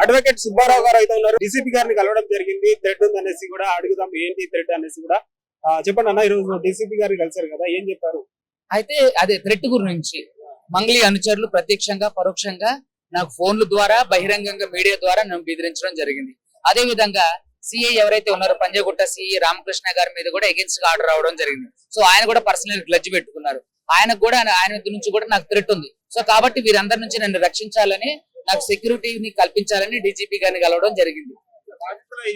Advocate Subbarao గారు అయితే ఉన్నారు. డీసీపీ గారిని కలవడం జరిగింది. థ్రెడ్ ఉంది అనేసి కూడా అడుగుదాం, ఏంటి థ్రెడ్ అనేసి కూడా. చెప్పండి అన్న, ఈ రోజు డీసీపీ గారిని కలిసారు కదా, ఏం చెప్పారు? అయితే అదే థ్రెట్ గురించి మంగ్లీ అనుచరులు ప్రత్యక్షంగా పరోక్షంగా నాకు ఫోన్ల ద్వారా బహిరంగంగా మీడియా ద్వారా నన్ను బెదిరించడం జరిగింది. అదే విధంగా సిఐ ఎవరైతే ఉన్నారో పంజాగుట్ట సిఐ రామకృష్ణ గారి మీద కూడా అగేన్స్ట్ గా ఆర్డర్ రావడం జరిగింది. సో ఆయన కూడా పర్సనల్ గ్లడ్జ్ పెట్టుకున్నారు. ఆయనకు కూడా ఆయన నుంచి కూడా నాకు థ్రెట్ ఉంది. సో కాబట్టి వీరందరి నుంచి నన్ను రక్షించాలని, నాకు సెక్యూరిటీని కల్పించాలని డీజీపీ గారిని కలవడం జరిగింది.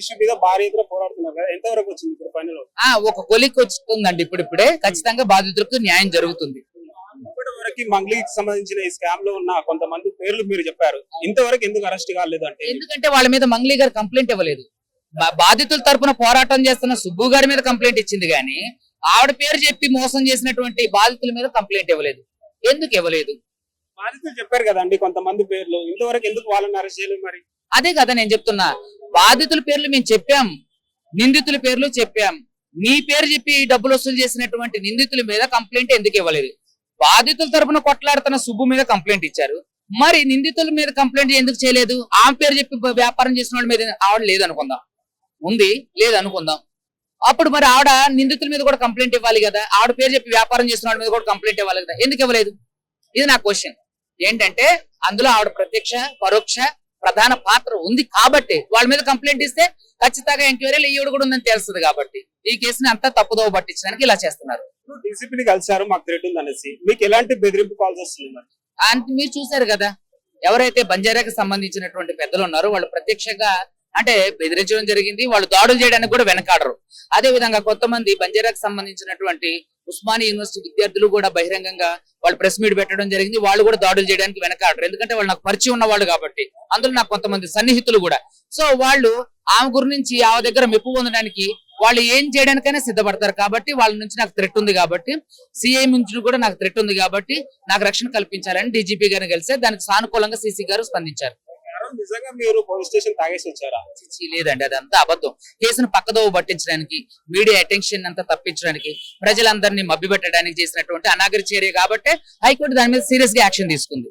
ఇష్యూ మీద భారీ ఎత్తున పోరాడుతున్నారు కదా, ఎంతవరకు వచ్చింది ఇప్పుడు పనిలో? ఒక కొలిక్ వస్తుందండి. ఇప్పుడిప్పుడే ఖచ్చితంగా బాధితులకు న్యాయం జరుగుతుంది. ఇప్పటి వరకు మంగ్లీకి సంబంధించిన ఈ స్కామ్ లో ఉన్న కొంతమంది పేర్లు మీరు చెప్పారు, ఇంతవరకు ఎందుకు అరెస్ట్ కాలేదు అంటే? ఎందుకంటే వాళ్ళ మీద మంగ్లీ గారు కంప్లైంట్ ఇవ్వలేదు. బాధితుల తరపున పోరాటం చేస్తున్న సుబ్బు గారి మీద కంప్లైంట్ ఇచ్చింది కానీ ఆవిడ పేరు చెప్పి మోసం చేసినటువంటి బాధితుల మీద కంప్లైంట్ ఇవ్వలేదు. ఎందుకు ఇవ్వలేదు? బాధితులు చెప్పారు కదండి కొంతమంది పేర్లు, ఇంతవరకు ఎందుకు వాళ్ళని అరెస్ట్ చేయలేదు మరి? అదే కదా నేను చెప్తున్నా. బాధితుల పేర్లు మేము చెప్పాం, నిందితుల పేర్లు చెప్పాం. మీ పేరు చెప్పి డబ్బులు వసూలు చేసినటువంటి నిందితుల మీద కంప్లైంట్ ఎందుకు ఇవ్వలేదు? బాధితుల తరపున కొట్లాడుతున్న సుబ్బు మీద కంప్లైంట్ ఇచ్చారు, మరి నిందితుల మీద కంప్లైంట్ ఎందుకు చేయలేదు? ఆమె పేరు చెప్పి వ్యాపారం చేసిన వాళ్ళ మీద ఆవిడ లేదనుకుందాం, ఉంది లేదనుకుందాం, అప్పుడు మరి ఆవిడ నిందితుల మీద కూడా కంప్లైంట్ ఇవ్వాలి కదా. ఆవిడ పేరు చెప్పి వ్యాపారం చేసిన వాళ్ళ మీద కూడా కంప్లైంట్ ఇవ్వాలి కదా, ఎందుకు ఇవ్వలేదు? ఇది నా క్వశ్చన్. ఏంటంటే అందులో ఆవిడ ప్రత్యక్ష పరోక్ష ప్రధాన పాత్ర ఉంది కాబట్టి వాళ్ళ మీద కంప్లైంట్ ఇస్తే ఖచ్చితంగా ఎంక్వైరీలు ఈవిడ కూడా ఉందని తెలుస్తుంది కాబట్టి ఈ కేసుని అంతా తప్పుదోవ పట్టించడానికి ఇలా చేస్తున్నారు. డీసీపీని కలిసారు, మాకు థ్రెట్ ఉంది అనేసి, మీకు ఎలాంటి బెదిరింపు కాల్స్ వస్తుంది? అంటే మీరు చూసారు కదా, ఎవరైతే బంజారాకి సంబంధించినటువంటి పెద్దలు ఉన్నారో వాళ్ళు ప్రత్యక్షంగా అంటే బెదిరించడం జరిగింది. వాళ్ళు దాడులు చేయడానికి కూడా వెనకాడరు. అదే విధంగా కొంతమంది బంజారాకి సంబంధించినటువంటి ఉస్మానియా యూనివర్సిటీ విద్యార్థులు కూడా బహిరంగంగా వాళ్ళు ప్రెస్ మీట్ పెట్టడం జరిగింది. వాళ్ళు కూడా దాడులు చేయడానికి వెనకాడరు, ఎందుకంటే వాళ్ళు నాకు పరిచయం ఉన్న వాళ్ళు కాబట్టి. అందులో నాకు కొంతమంది సన్నిహితులు కూడా. సో వాళ్ళు ఆమె గురించి ఆమె దగ్గర మెప్పు పొందడానికి వాళ్ళు ఏం చేయడానికైనా సిద్ధపడతారు. కాబట్టి వాళ్ళ నుంచి నాకు థ్రెట్ ఉంది కాబట్టి, సిఐ నుంచి కూడా నాకు థ్రెట్ ఉంది కాబట్టి నాకు రక్షణ కల్పించాలని డీజీపీ గారిని కలిస్తే దానికి సానుకూలంగా సిసి గారు స్పందించారు. నిజంగా మీరు పోలీస్ స్టేషన్ తాగేసి వచ్చారా? లేదండి, అదంతా అబద్ధం. కేసును పక్కదోవ పట్టించడానికి, మీడియా అటెన్షన్ అంతా తప్పించడానికి, ప్రజలందరినీ మభ్యపెట్టడానికి చేసినటువంటి అనాగరిక చర్య కాబట్టి హైకోర్టు దాని మీద సీరియస్ గా యాక్షన్ తీసుకుంది.